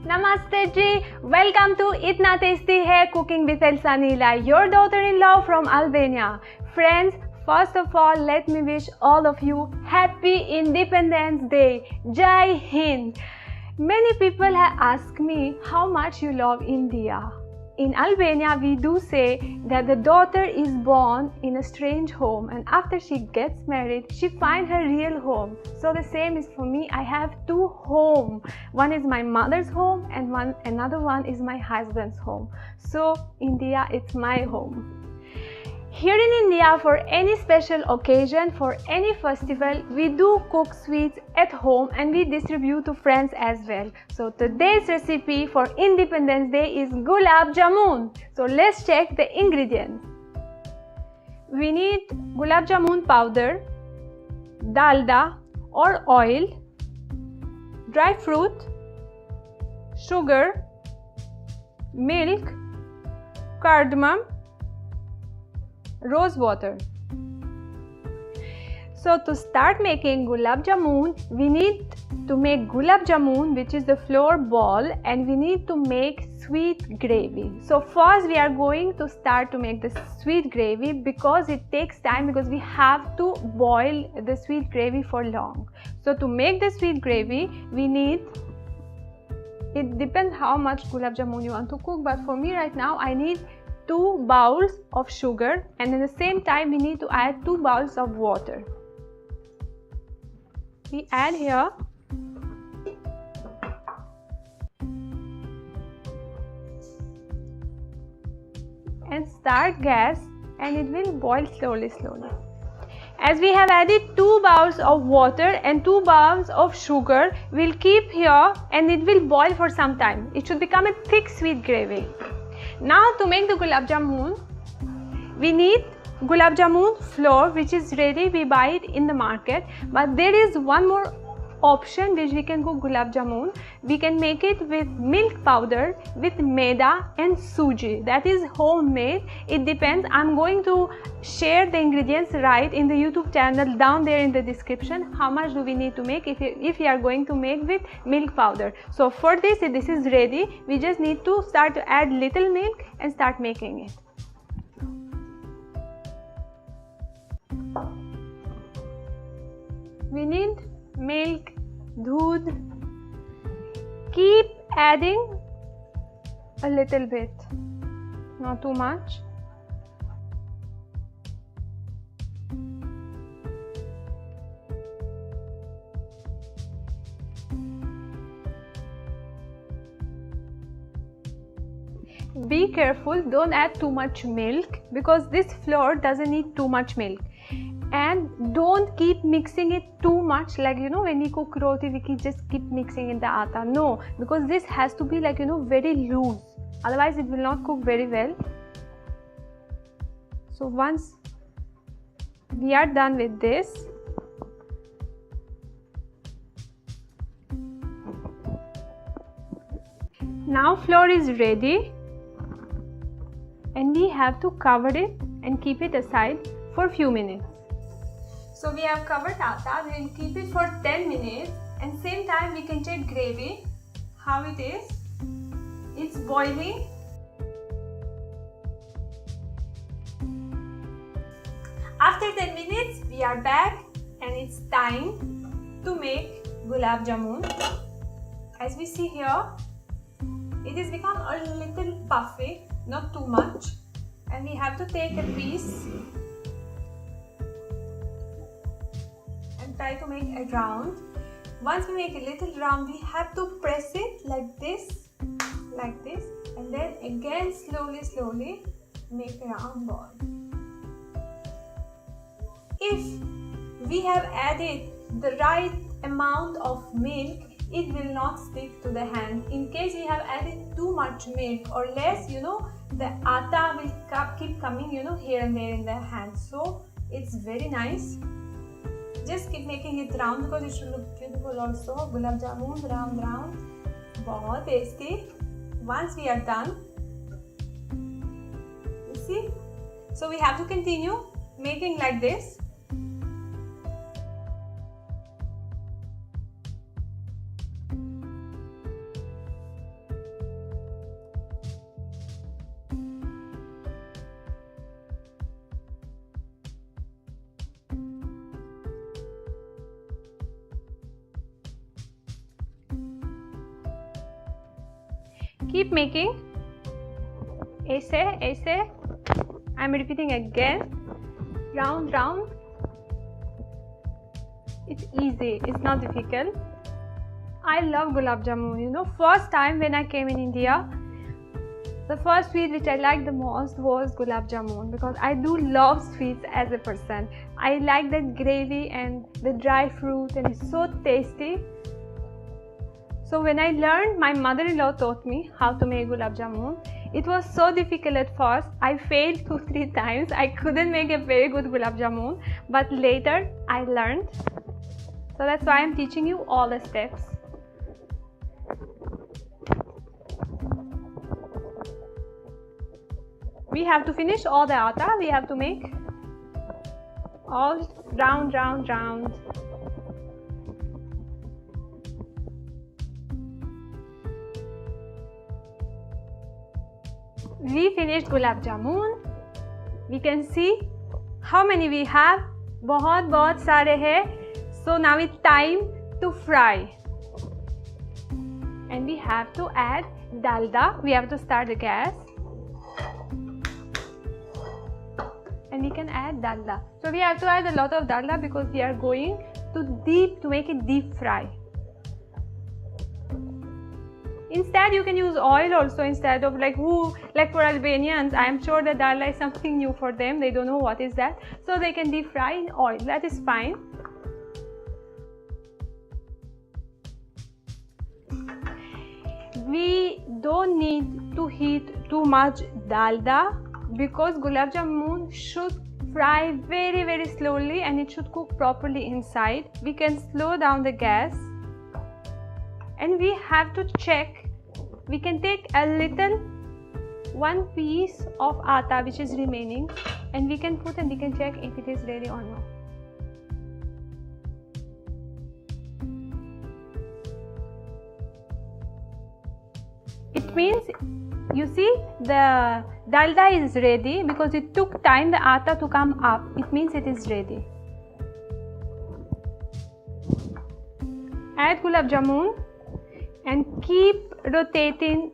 Namaste ji, welcome to Itnaa Tasty Hai Cooking with Elsa Nilaj, your daughter-in-law from Albania. Friends, first of all, let me wish all of you Happy Independence Day. Jai Hind. Many people have asked me how much you love India. In Albania, we do say that the daughter is born in a strange home and after she gets married, she finds her real home. So the same is for me. I have two homes. One is my mother's home and another one is my husband's home. So India, it's my home. Here in India, for any special occasion, for any festival, we do cook sweets at home and we distribute to friends as well. So today's recipe for Independence Day is Gulab Jamun. So let's check the ingredients. We need Gulab Jamun powder, Dalda or oil, dry fruit, sugar, milk, cardamom, rose water. So to start making Gulab Jamun, we need to make Gulab Jamun, which is the flour ball, and we need to make sweet gravy. So first we are going to start to make the sweet gravy because it takes time, because we have to boil the sweet gravy for long. So to make the sweet gravy, we need, it depends how much Gulab Jamun you want to cook, but for me right now I need 2 bowls of sugar, and at the same time we need to add 2 bowls of water. We add here and start gas, and it will boil slowly. As we have added 2 bowls of water and 2 bowls of sugar, we'll keep here and it will boil for some time. It should become a thick sweet gravy. Now to make the Gulab Jamun, we need Gulab Jamun flour, which is ready. We buy it in the market, but there is one more option which we can cook Gulab Jamun. We can make it with milk powder, with maida and suji. That is homemade. It depends. I'm going to share the ingredients right in the YouTube channel down there in the description. How much do we need to make if we are going to make with milk powder. So for this is ready. We just need to start to add little milk and start making it. We need milk, doodh. Keep adding a little bit, not too much. Be careful, don't add too much milk because this flour doesn't need too much milk. And don't keep mixing it too much, like when we cook roti we just keep mixing in the atta. No, because this has to be like very loose, otherwise it will not cook very well. So once we are done with this, now flour is ready and we have to cover it and keep it aside for a few minutes. So we have covered atta, we will keep it for 10 minutes, and same time we can check gravy, how it is. It's boiling. After 10 minutes we are back and it's time to make Gulab Jamun. As we see here, it has become a little puffy, not too much, and we have to take a piece and try to make a round. Once we make a little round, we have to press it like this, and then again slowly make a round ball. If we have added the right amount of milk, it will not stick to the hand. In case we have added too much milk or less, the atta will keep coming, here and there in the hand. So it's very nice. Just keep making it round because it should look beautiful also. Gulab Jamun round. Bahut tasty. Once we are done, you see. So we have to continue making like this. Keep making. Eshte. I'm repeating again. Round. It's easy. It's not difficult. I love Gulab Jamun. You know, first time when I came in India, the first sweet which I liked the most was Gulab Jamun, because I do love sweets as a person. I like that gravy and the dry fruit, and it's so tasty. So when I learned, my mother-in-law taught me how to make Gulab Jamun. It was so difficult at first. I failed 2-3 times. I couldn't make a very good Gulab Jamun, but later I learned. So that's why I'm teaching you all the steps. We have to finish all the atta. We have to make all round. We finished Gulab Jamun. We can see how many we have. बहुत सारे हैं. So now it's time to fry. And we have to add Dalda. We have to start the gas. And we can add Dalda. So we have to add a lot of Dalda because we are going to make it deep fry. Instead, you can use oil also instead of like for Albanians, I am sure that Dalda is something new for them. They don't know what is that. So they can deep fry in oil. That is fine. We don't need to heat too much Dalda, because Gulab Jamun should fry very slowly and it should cook properly inside. We can slow down the gas and we have to check. We can take a little one piece of atta which is remaining, and we can put and we can check if it is ready or not. It means, you see, the Dalda is ready because it took time the atta to come up. It means it is ready. Add Gulab Jamun and keep rotating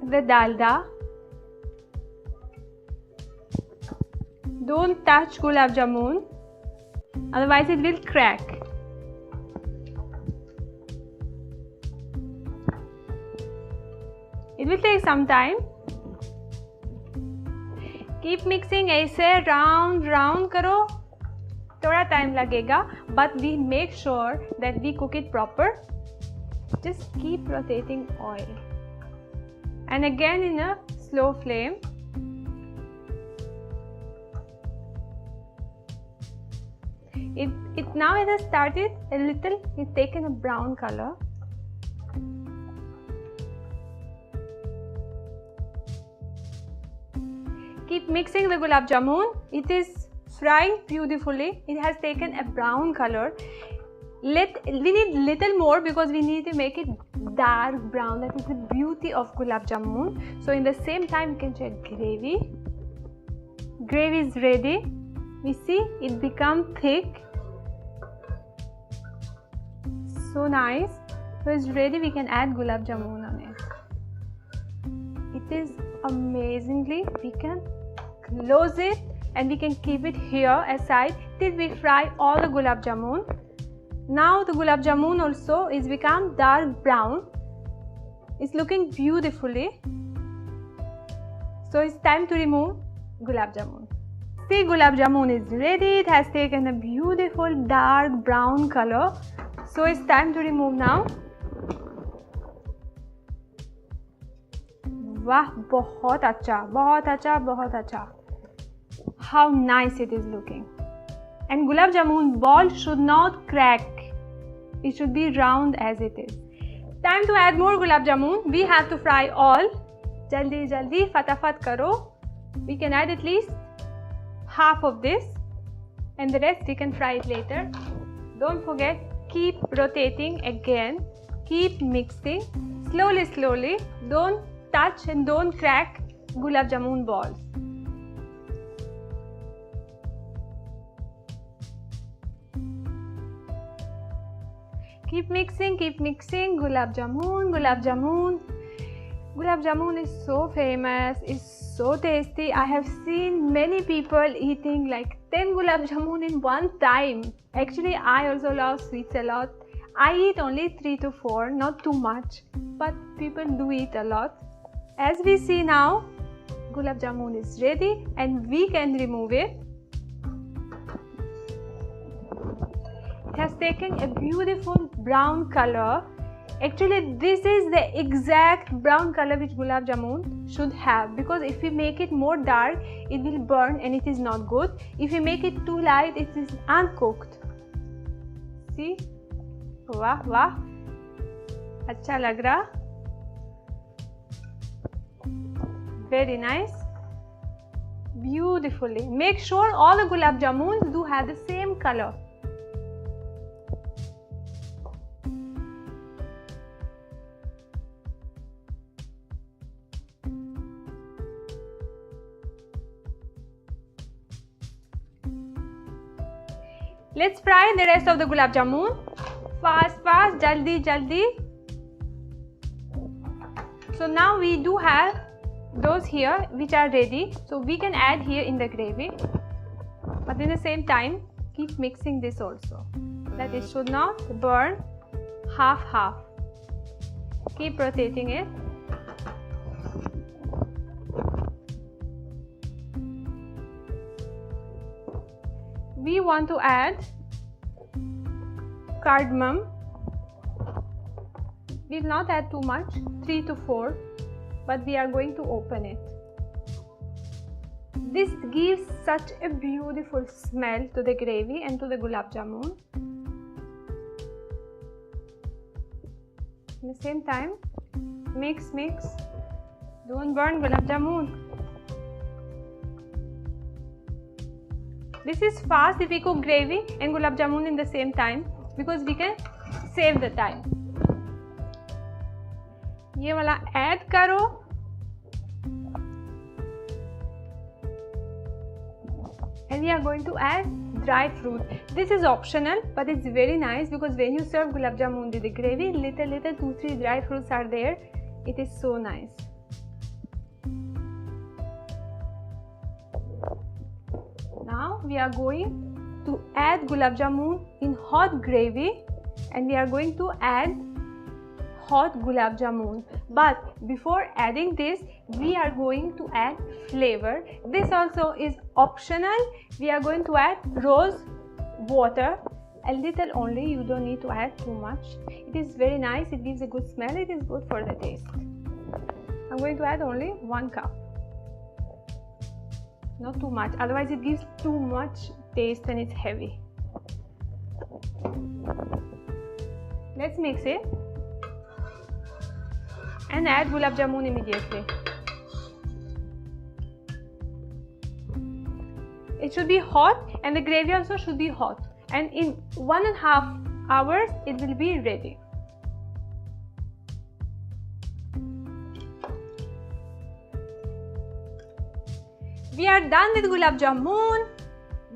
the Dalda. Don't touch Gulab Jamun, otherwise it will crack. It will take some time. Keep mixing. ऐसे round करो. थोड़ा time लगेगा, but we make sure that we cook it proper. Just keep rotating oil. And again in a slow flame. Now it has started a little, it's taken a brown color. Keep mixing the Gulab Jamun. It is frying beautifully. It has taken a brown color. We need little more because we need to make it dark brown. That is the beauty of Gulab Jamun. So in the same time, you can check gravy. Gravy is ready. We see it become thick. So nice. So it's ready. We can add Gulab Jamun on it. It is amazingly. We can close it and we can keep it here aside till we fry all the Gulab Jamun. Now the Gulab Jamun also is become dark brown. It's looking beautifully. So it's time to remove Gulab Jamun. See, Gulab Jamun is ready. It has taken a beautiful dark brown color. So it's time to remove now. Wow, बहुत अच्छा. How nice it is looking. And Gulab Jamun ball should not crack. It should be round as it is. Time to add more Gulab Jamun. We have to fry all. Jaldi, fatafat karo. We can add at least half of this. And the rest we can fry it later. Don't forget, keep rotating again. Keep mixing. Slowly. Don't touch and don't crack Gulab Jamun balls. Keep mixing. Gulab Jamun. Gulab Jamun is so famous, it's so tasty. I have seen many people eating like 10 Gulab Jamun in one time. Actually, I also love sweets a lot. I eat only 3 to 4, not too much, but people do eat a lot. As we see now, Gulab Jamun is ready and we can remove it. It has taken a beautiful brown color. Actually, this is the exact brown color which Gulab Jamun should have, because if we make it more dark, it will burn and it is not good. If we make it too light, it is uncooked. See? Wah wah! अच्छा लग रहा. Very nice. Beautifully. Make sure all the Gulab Jamuns do have the same color. Let's fry the rest of the Gulab Jamun. Fast, fast, jaldi, jaldi. So now we do have those here which are ready. So we can add here in the gravy. But in the same time, keep mixing this also. That it should not burn half. Keep rotating it. We want to add cardamom. We will not add too much, 3 to 4, but we are going to open it. This gives such a beautiful smell to the gravy and to the Gulab Jamun. At the same time, mix. Don't burn Gulab Jamun. This is fast if we cook gravy and Gulab Jamun in the same time, because we can save the time. ये वाला add करो. And we are going to add dry fruit. This is optional, but it's very nice because when you serve Gulab Jamun with the gravy, little 2-3 dry fruits are there. It is so nice. Now we are going to add Gulab Jamun in hot gravy, and we are going to add hot Gulab Jamun. But before adding this, we are going to add flavor. This also is optional. We are going to add rose water, a little only. You don't need to add too much. It is very nice. It gives a good smell. It is good for the taste. I'm going to add only 1 cup. Not too much, otherwise it gives too much taste and it's heavy. Let's mix it and add Gulab Jamun immediately. It should be hot and the gravy also should be hot, and in 1.5 hours it will be ready. We are done with Gulab Jamun.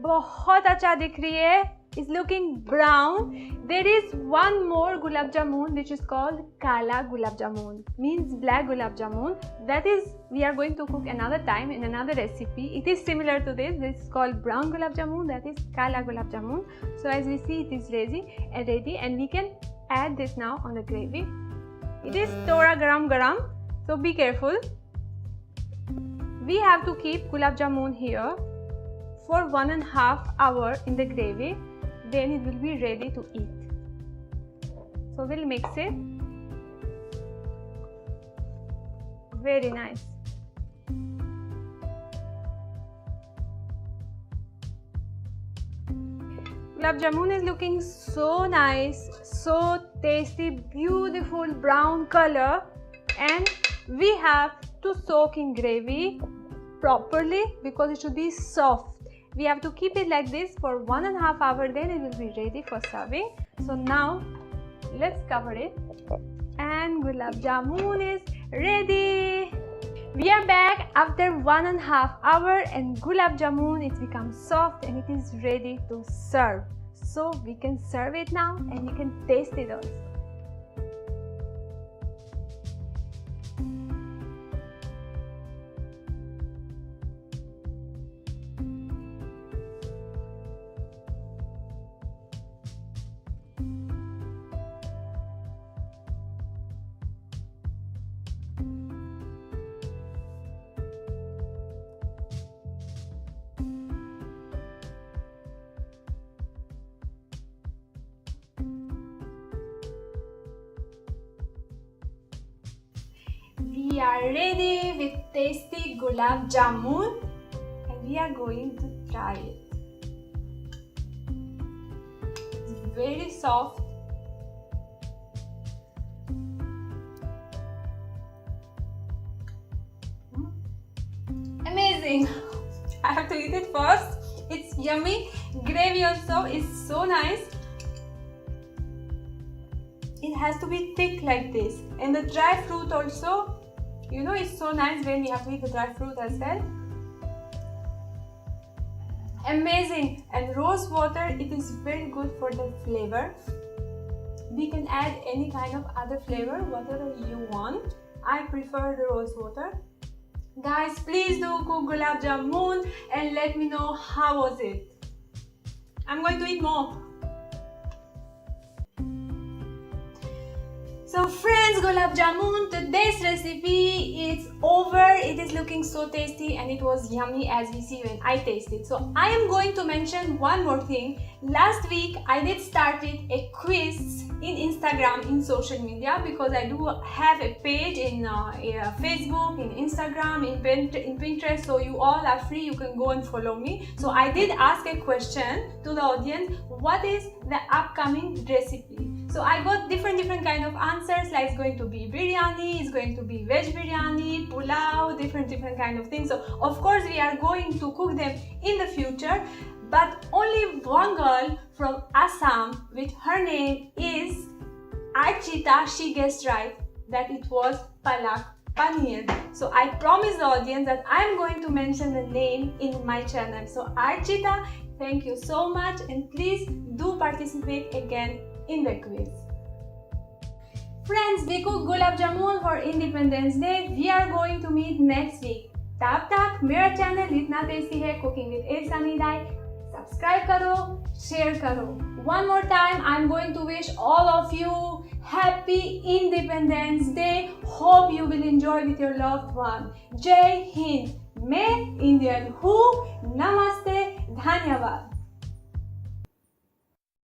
बहुत अच्छा दिख रही है. It's looking brown. There is one more Gulab Jamun which is called Kala Gulab Jamun, means black Gulab Jamun. That is, we are going to cook another time in another recipe. It is similar to this. This is called brown Gulab Jamun. That is Kala Gulab Jamun. So as we see, it is ready, and we can add this now on the gravy. It is thoda garam, so be careful. We have to keep Gulab Jamun here for 1.5 hours in the gravy. Then it will be ready to eat. So we'll mix it. Very nice. Gulab Jamun is looking so nice, so tasty, beautiful brown color, and we have to soak in gravy properly because it should be soft. We have to keep it like this for 1.5 hours, then it will be ready for serving. So now let's cover it, and Gulab Jamun is ready. We are back after 1.5 hours, and Gulab Jamun it's become soft and it is ready to serve. So we can serve it now and you can taste it also. We are ready with tasty Gulab Jamun and we are going to try it. It's very soft. Amazing! I have to eat it first. It's yummy. Gravy also is so nice. It has to be thick like this. And the dry fruit also, you know, it's so nice when we have to eat the dry fruit as well. Amazing. And rose water, it is very good for the flavor. We can add any kind of other flavor, whatever you want. I prefer the rose water. Guys, please do cook Gulab Jamun and let me know how was it. I'm going to eat more. So friends, Gulab Jamun, today's recipe is over. It is looking so tasty and it was yummy as we see when I taste it. So I am going to mention one more thing. Last week I did started a quiz in Instagram, in social media, because I do have a page in Facebook, in Instagram, in Pinterest. So you all are free, you can go and follow me. So I did ask a question to the audience, what is the upcoming recipe? So I got different kind of answers, like it's going to be biryani, it's going to be veg biryani, pulao, different kind of things. So of course we are going to cook them in the future, but only one girl from Assam with her name is Archita, she guessed right that it was palak paneer. So I promised the audience that I'm going to mention the name in my channel. So Archita, thank you so much and please do participate again in the quiz. Friends, we cook Gulab Jamun for Independence Day. We are going to meet next week. तब तक मेरा channel इतना tasty है cooking with Elsa निलाय subscribe करो, share करो. One more time, I'm going to wish all of you happy Independence Day. Hope you will enjoy with your loved one. Jai Hind. मैं Indian हूँ. Namaste. धन्यवाद.